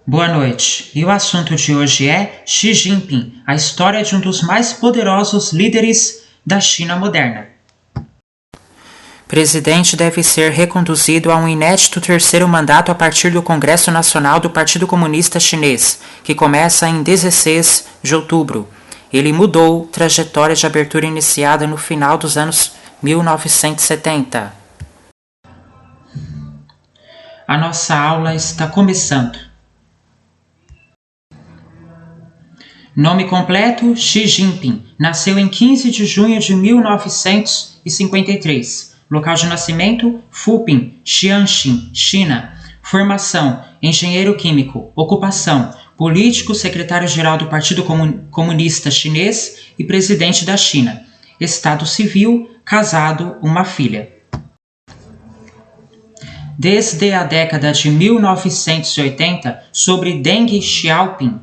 Boa noite. E o assunto de hoje é Xi Jinping, a história de um dos mais poderosos líderes da China moderna. Presidente deve ser reconduzido a um inédito terceiro mandato a partir do Congresso Nacional do Partido Comunista Chinês, que começa em 16 de outubro. Ele mudou trajetória de abertura iniciada no final dos anos 1970. A nossa aula está começando. Nome completo: Xi Jinping. Nasceu em 15 de junho de 1953. Local de nascimento: Fuping, Jiangxi, China. Formação: engenheiro químico. Ocupação: político, secretário-geral do Partido Comunista Chinês e presidente da China. Estado civil: casado, uma filha. Desde a década de 1980, sobre Deng Xiaoping,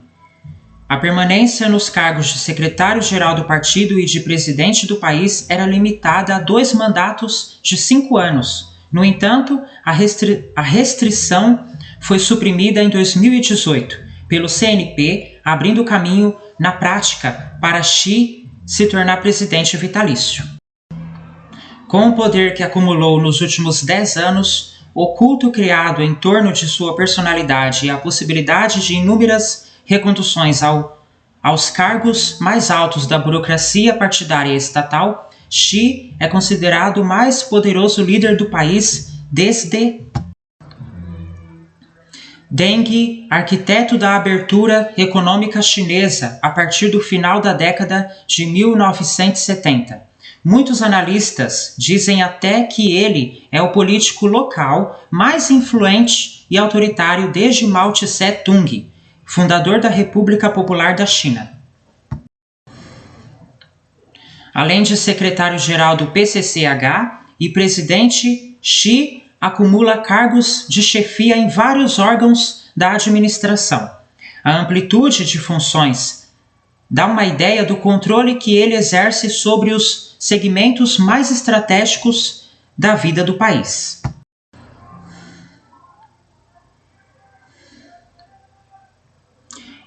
a permanência nos cargos de secretário-geral do partido e de presidente do país era limitada a 2 mandatos de 5 anos. No entanto, a restrição foi suprimida em 2018 pelo CNP, abrindo caminho, na prática, para Xi se tornar presidente vitalício. Com o poder que acumulou nos últimos 10 anos, o culto criado em torno de sua personalidade e a possibilidade de inúmeras reconduções aos cargos mais altos da burocracia partidária estatal, Xi é considerado o mais poderoso líder do país desde Deng, arquiteto da abertura econômica chinesa a partir do final da década de 1970. Muitos analistas dizem até que ele é o político local mais influente e autoritário desde Mao Tse-tung, fundador da República Popular da China. Além de secretário-geral do PCCH e presidente, Xi acumula cargos de chefia em vários órgãos da administração. A amplitude de funções dá uma ideia do controle que ele exerce sobre os segmentos mais estratégicos da vida do país.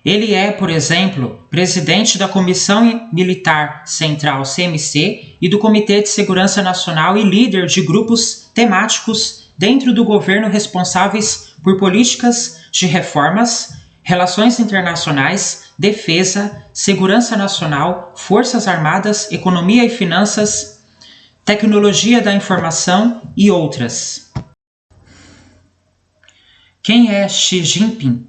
Ele é, por exemplo, presidente da Comissão Militar Central CMC e do Comitê de Segurança Nacional e líder de grupos temáticos dentro do governo responsáveis por políticas de reformas, relações internacionais, defesa, segurança nacional, forças armadas, economia e finanças, tecnologia da informação e outras. Quem é Xi Jinping?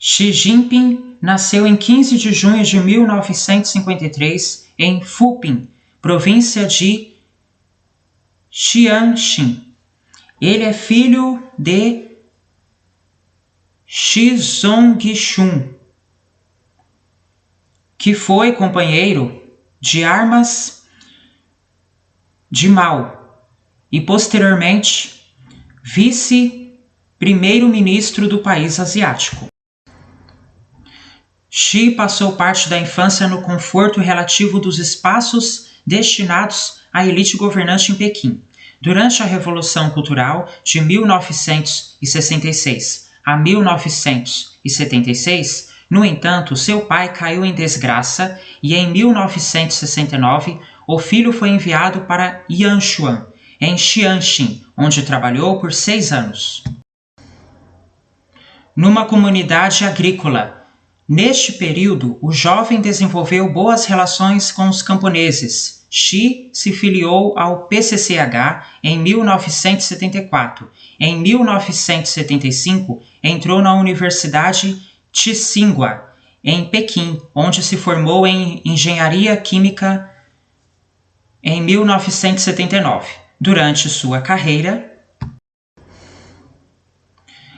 Xi Jinping nasceu em 15 de junho de 1953 em Fuping, província de Jiangxi. Ele é filho de Xi Zongxun, que foi companheiro de armas de Mao e, posteriormente, vice-primeiro-ministro do país asiático. Xi passou parte da infância no conforto relativo dos espaços destinados à elite governante em Pequim. Durante a Revolução Cultural de 1966 a 1976, no entanto, seu pai caiu em desgraça e em 1969 o filho foi enviado para Yanshuan, em Jiangxi, onde trabalhou por 6 anos. Numa comunidade agrícola. Neste período, o jovem desenvolveu boas relações com os camponeses. Xi se filiou ao PCCH em 1974. Em 1975, entrou na Universidade Tsinghua, em Pequim, onde se formou em Engenharia Química em 1979. Durante sua carreira,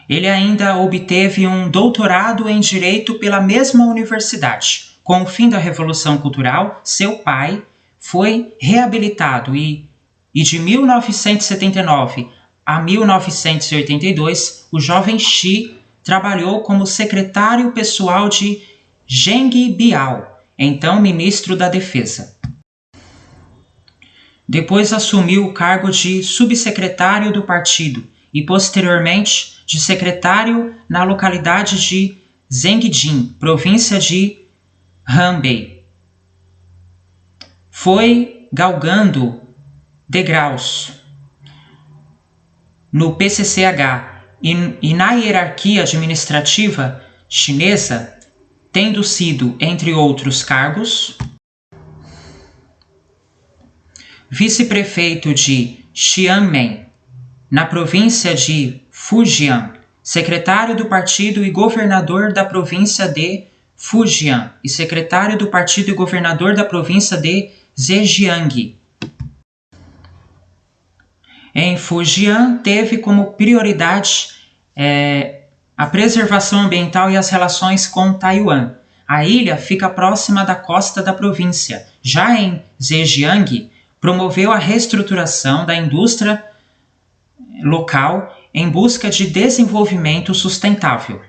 ele ainda obteve um doutorado em Direito pela mesma universidade. Com o fim da Revolução Cultural, seu pai foi reabilitado e de 1979 a 1982, o jovem Xi trabalhou como secretário pessoal de Zheng Biao, então ministro da Defesa. Depois assumiu o cargo de subsecretário do partido e posteriormente de secretário na localidade de Zhengjing, província de Hebei. Foi galgando degraus no PCCH e na hierarquia administrativa chinesa, tendo sido, entre outros cargos, vice-prefeito de Xiamen, na província de Fujian, secretário do partido e governador da província de Fujian e secretário do partido e governador da província de Zhejiang. Em Fujian, teve como prioridade a preservação ambiental e as relações com Taiwan. A ilha fica próxima da costa da província. Já em Zhejiang, promoveu a reestruturação da indústria local em busca de desenvolvimento sustentável.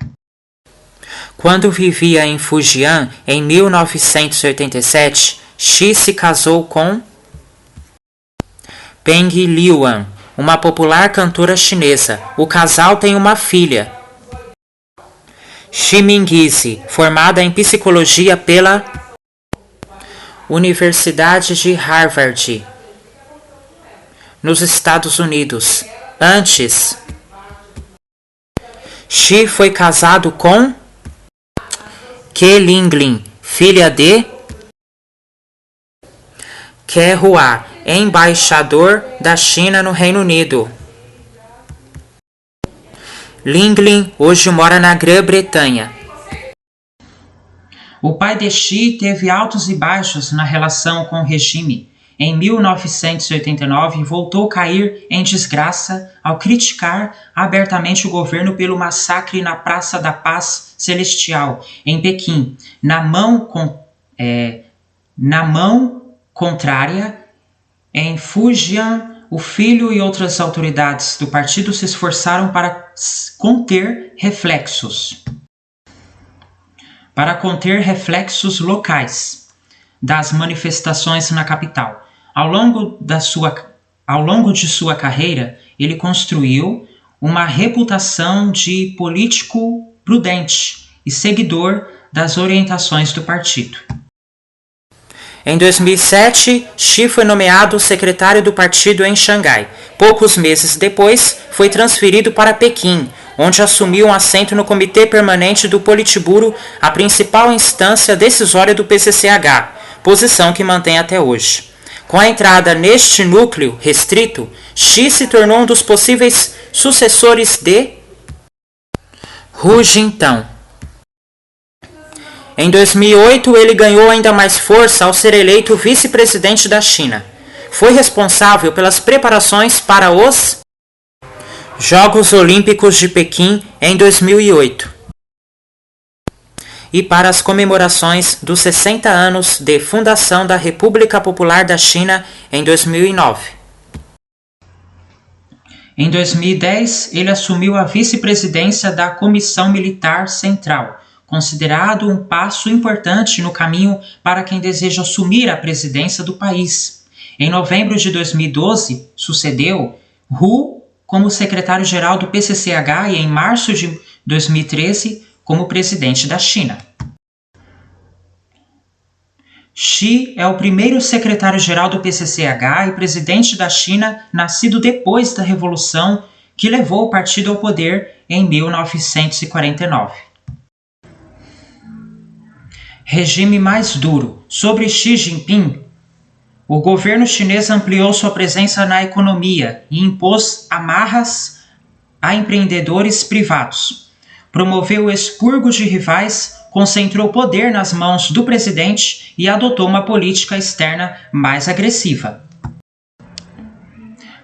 Quando vivia em Fujian, em 1987, Xi se casou com Peng Liyuan, uma popular cantora chinesa. O casal tem uma filha, Xi Mingzi, formada em psicologia pela Universidade de Harvard, nos Estados Unidos. Antes, Xi foi casado com Ke Linglin, filha de Ke Hua, embaixador da China no Reino Unido. Linglin hoje mora na Grã-Bretanha. O pai de Xi teve altos e baixos na relação com o regime. Em 1989, voltou a cair em desgraça ao criticar abertamente o governo pelo massacre na Praça da Paz Celestial, em Pequim. Na mão contrária, em Fujian, o filho e outras autoridades do partido se esforçaram para conter reflexos locais das manifestações na capital. Ao longo de sua carreira, ele construiu uma reputação de político prudente e seguidor das orientações do partido. Em 2007, Xi foi nomeado secretário do partido em Xangai. Poucos meses depois, foi transferido para Pequim, onde assumiu um assento no Comitê Permanente do Politburo, a principal instância decisória do PCCH, posição que mantém até hoje. Com a entrada neste núcleo restrito, Xi se tornou um dos possíveis sucessores de Hu Jintao. Em 2008, ele ganhou ainda mais força ao ser eleito vice-presidente da China. Foi responsável pelas preparações para os Jogos Olímpicos de Pequim em 2008 e para as comemorações dos 60 anos de fundação da República Popular da China em 2009. Em 2010, ele assumiu a vice-presidência da Comissão Militar Central, considerado um passo importante no caminho para quem deseja assumir a presidência do país. Em novembro de 2012, sucedeu Hu como secretário-geral do PCCH e em março de 2013 como presidente da China. Xi é o primeiro secretário-geral do PCCH e presidente da China nascido depois da Revolução que levou o partido ao poder em 1949. Regime mais duro. Sobre Xi Jinping, o governo chinês ampliou sua presença na economia e impôs amarras a empreendedores privados. Promoveu o expurgo de rivais, concentrou poder nas mãos do presidente e adotou uma política externa mais agressiva.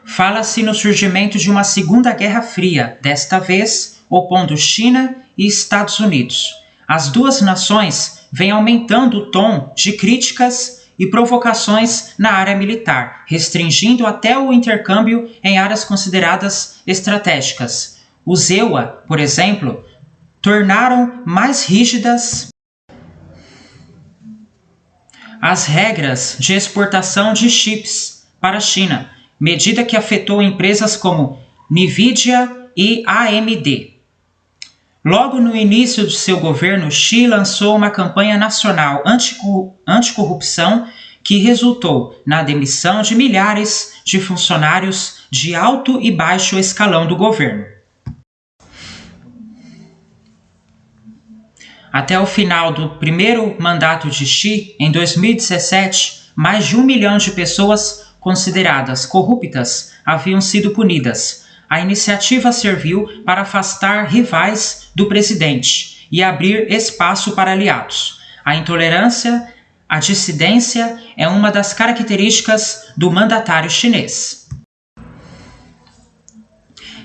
Fala-se no surgimento de uma Segunda Guerra Fria, desta vez opondo China e Estados Unidos. As duas nações vêm aumentando o tom de críticas e provocações na área militar, restringindo até o intercâmbio em áreas consideradas estratégicas. Os EUA, por exemplo, tornaram mais rígidas as regras de exportação de chips para a China, medida que afetou empresas como NVIDIA e AMD. Logo no início de seu governo, Xi lançou uma campanha nacional anticorrupção que resultou na demissão de milhares de funcionários de alto e baixo escalão do governo. Até o final do primeiro mandato de Xi, em 2017, mais de 1 milhão de pessoas consideradas corruptas haviam sido punidas. A iniciativa serviu para afastar rivais do presidente e abrir espaço para aliados. A intolerância, a dissidência é uma das características do mandatário chinês.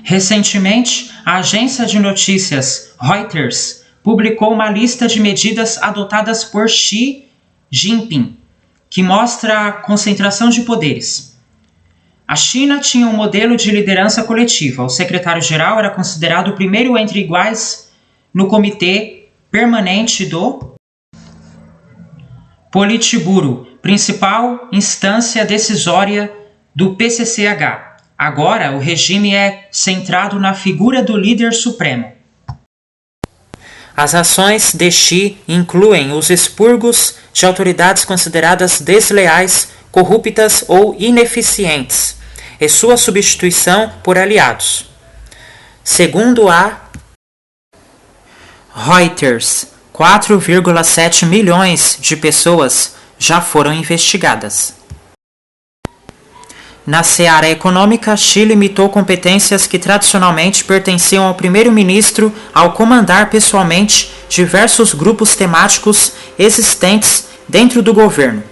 Recentemente, a agência de notícias Reuters publicou uma lista de medidas adotadas por Xi Jinping, que mostra a concentração de poderes. A China tinha um modelo de liderança coletiva. O secretário-geral era considerado o primeiro entre iguais no Comitê Permanente do Politburo, principal instância decisória do PCCH. Agora, o regime é centrado na figura do líder supremo. As ações de Xi incluem os expurgos de autoridades consideradas desleais, corruptas ou ineficientes, e sua substituição por aliados. Segundo a Reuters, 4,7 milhões de pessoas já foram investigadas. Na seara econômica, Xi limitou competências que tradicionalmente pertenciam ao primeiro-ministro ao comandar pessoalmente diversos grupos temáticos existentes dentro do governo,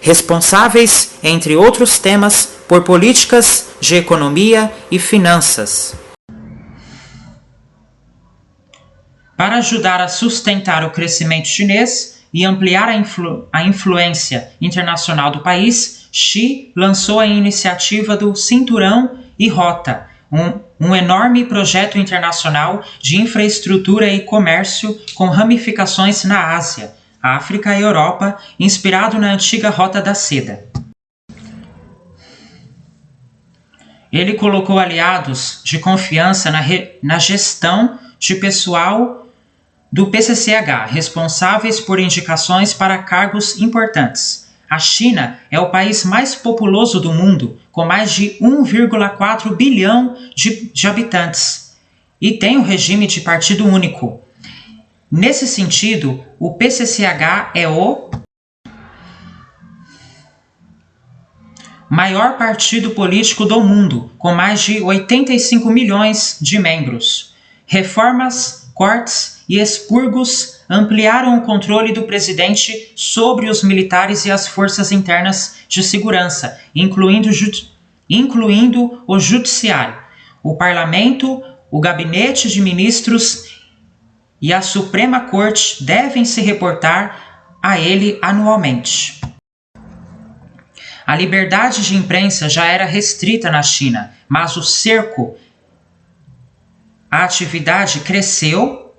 responsáveis, entre outros temas, por políticas de economia e finanças. Para ajudar a sustentar o crescimento chinês e ampliar a influência internacional do país, Xi lançou a iniciativa do Cinturão e Rota, um enorme projeto internacional de infraestrutura e comércio com ramificações na Ásia, África e Europa, inspirado na antiga Rota da Seda. Ele colocou aliados de confiança na gestão de pessoal do PCCH, responsáveis por indicações para cargos importantes. A China é o país mais populoso do mundo, com mais de 1,4 bilhão de habitantes, e tem um regime de partido único. Nesse sentido, o PCCH é o maior partido político do mundo, com mais de 85 milhões de membros. Reformas, cortes e expurgos ampliaram o controle do presidente sobre os militares e as forças internas de segurança, incluindo o judiciário, o parlamento, o gabinete de ministros e a Suprema Corte devem se reportar a ele anualmente. A liberdade de imprensa já era restrita na China, mas o cerco à atividade cresceu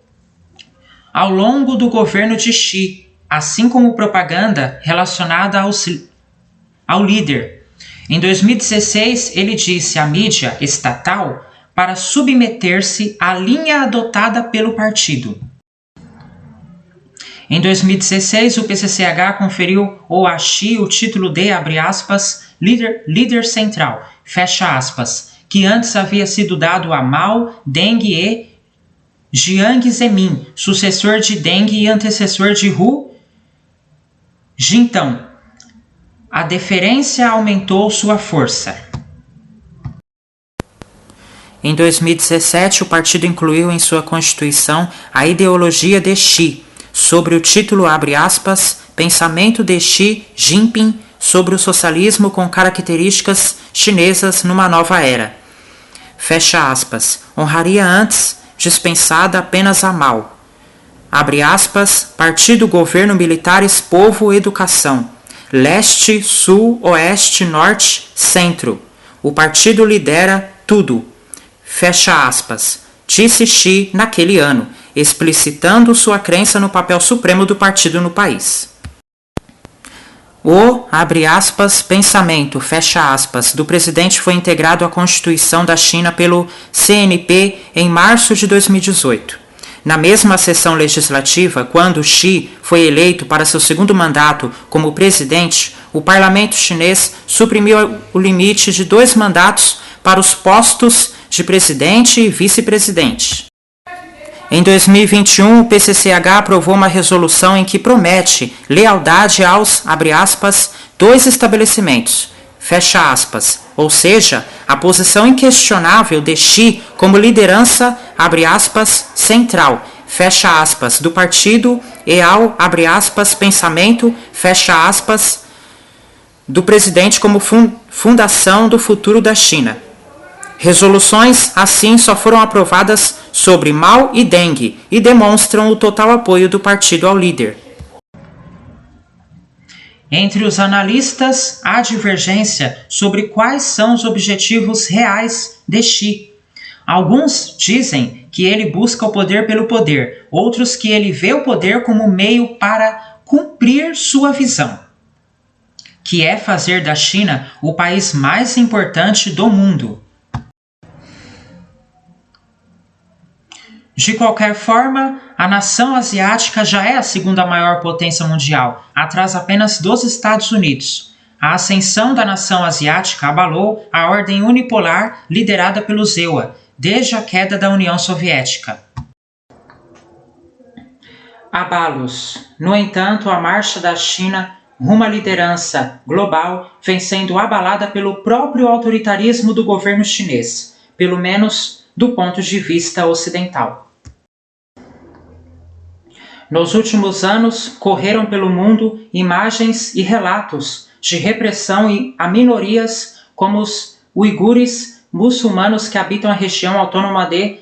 ao longo do governo de Xi, assim como propaganda relacionada ao líder. Em 2016, ele disse à mídia estatal para submeter-se à linha adotada pelo partido. Em 2016, o PCCH conferiu a Xi o título de, abre aspas, líder central, fecha aspas, que antes havia sido dado a Mao, Deng e Jiang Zemin, sucessor de Deng e antecessor de Hu Jintao. A deferência aumentou sua força. Em 2017, o partido incluiu em sua constituição a ideologia de Xi, sobre o título, abre aspas, Pensamento de Xi Jinping sobre o socialismo com características chinesas numa nova era. Fecha aspas. Honraria antes dispensada apenas a Mao. Abre aspas, Partido Governo Militares Povo Educação. Leste, Sul, Oeste, Norte, Centro. O partido lidera tudo. Fecha aspas. Disse Xi naquele ano, explicitando sua crença no papel supremo do partido no país. abre aspas, pensamento, fecha aspas, do presidente foi integrado à Constituição da China pelo CNP em março de 2018. Na mesma sessão legislativa, quando Xi foi eleito para seu segundo mandato como presidente, o parlamento chinês suprimiu o limite de 2 mandatos para os postos de presidente e vice-presidente. Em 2021, o PCCH aprovou uma resolução em que promete lealdade aos, abre aspas, 2 estabelecimentos, fecha aspas, ou seja, a posição inquestionável de Xi como liderança, abre aspas, central, fecha aspas, do partido e ao, abre aspas, pensamento, fecha aspas, do presidente como fundação do futuro da China. Resoluções assim só foram aprovadas sobre Mao e Deng e demonstram o total apoio do partido ao líder. Entre os analistas, há divergência sobre quais são os objetivos reais de Xi. Alguns dizem que ele busca o poder pelo poder, outros que ele vê o poder como meio para cumprir sua visão, que é fazer da China o país mais importante do mundo. De qualquer forma, a nação asiática já é a segunda maior potência mundial, atrás apenas dos Estados Unidos. A ascensão da nação asiática abalou a ordem unipolar liderada pelos EUA, desde a queda da União Soviética. Abalos. No entanto, a marcha da China rumo à liderança global vem sendo abalada pelo próprio autoritarismo do governo chinês, pelo menos do ponto de vista ocidental. Nos últimos anos, correram pelo mundo imagens e relatos de repressão a minorias como os uigures muçulmanos que habitam a região autônoma de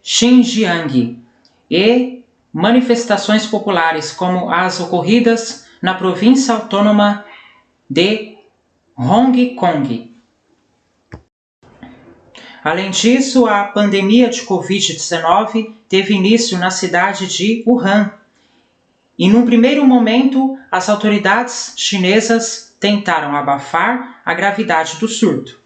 Xinjiang e manifestações populares como as ocorridas na província autônoma de Hong Kong. Além disso, a pandemia de Covid-19 teve início na cidade de Wuhan. E num primeiro momento, as autoridades chinesas tentaram abafar a gravidade do surto.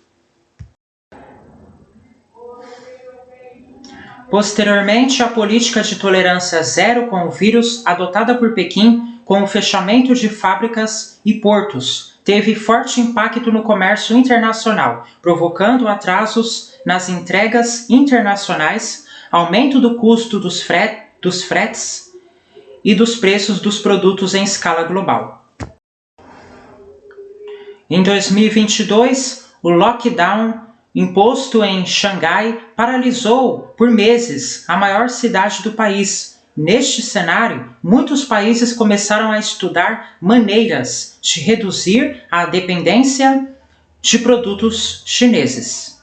Posteriormente, a política de tolerância zero com o vírus adotada por Pequim, com o fechamento de fábricas e portos, teve forte impacto no comércio internacional, provocando atrasos nas entregas internacionais, aumento do custo dos fretes e dos preços dos produtos em escala global. Em 2022, o lockdown imposto em Xangai paralisou por meses a maior cidade do país. Neste cenário, muitos países começaram a estudar maneiras de reduzir a dependência de produtos chineses.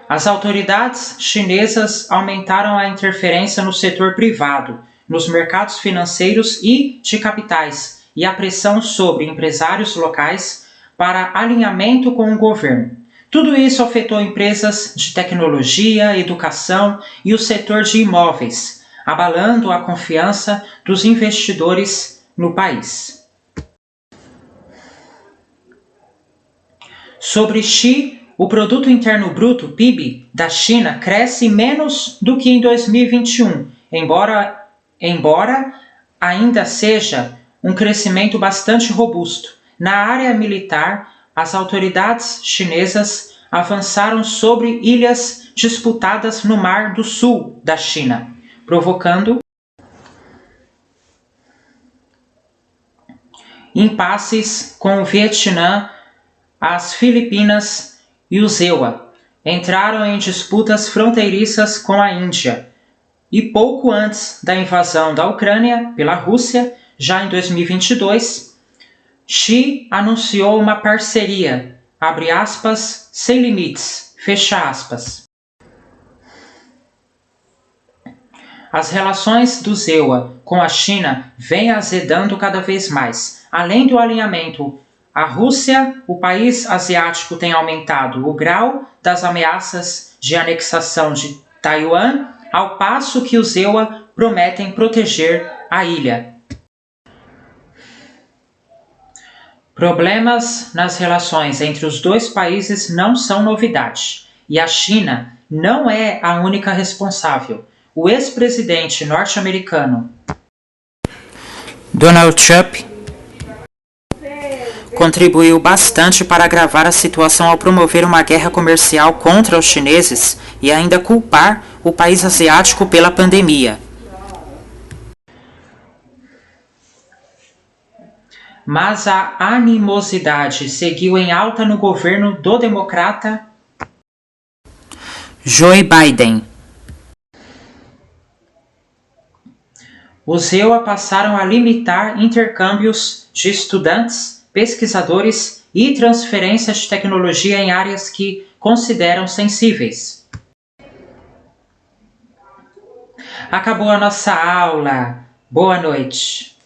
As autoridades chinesas aumentaram a interferência no setor privado, nos mercados financeiros e de capitais, e a pressão sobre empresários locais para alinhamento com o governo. Tudo isso afetou empresas de tecnologia, educação e o setor de imóveis, abalando a confiança dos investidores no país. Sobre Xi, o Produto Interno Bruto, PIB, da China cresce menos do que em 2021, embora ainda seja um crescimento bastante robusto. Na área militar, as autoridades chinesas avançaram sobre ilhas disputadas no Mar do Sul da China, provocando impasses com o Vietnã, as Filipinas e os EUA. Entraram em disputas fronteiriças com a Índia. E pouco antes da invasão da Ucrânia pela Rússia, já em 2022, Xi anunciou uma parceria, abre aspas, sem limites, fecha aspas. As relações do EUA com a China vêm azedando cada vez mais. Além do alinhamento à Rússia, o país asiático tem aumentado o grau das ameaças de anexação de Taiwan, ao passo que o EUA prometem proteger a ilha. Problemas nas relações entre os dois países não são novidade, e a China não é a única responsável. O ex-presidente norte-americano Donald Trump contribuiu bastante para agravar a situação ao promover uma guerra comercial contra os chineses e ainda culpar o país asiático pela pandemia. Mas a animosidade seguiu em alta no governo do democrata Joe Biden. Os EUA passaram a limitar intercâmbios de estudantes, pesquisadores e transferência de tecnologia em áreas que consideram sensíveis. Acabou a nossa aula. Boa noite.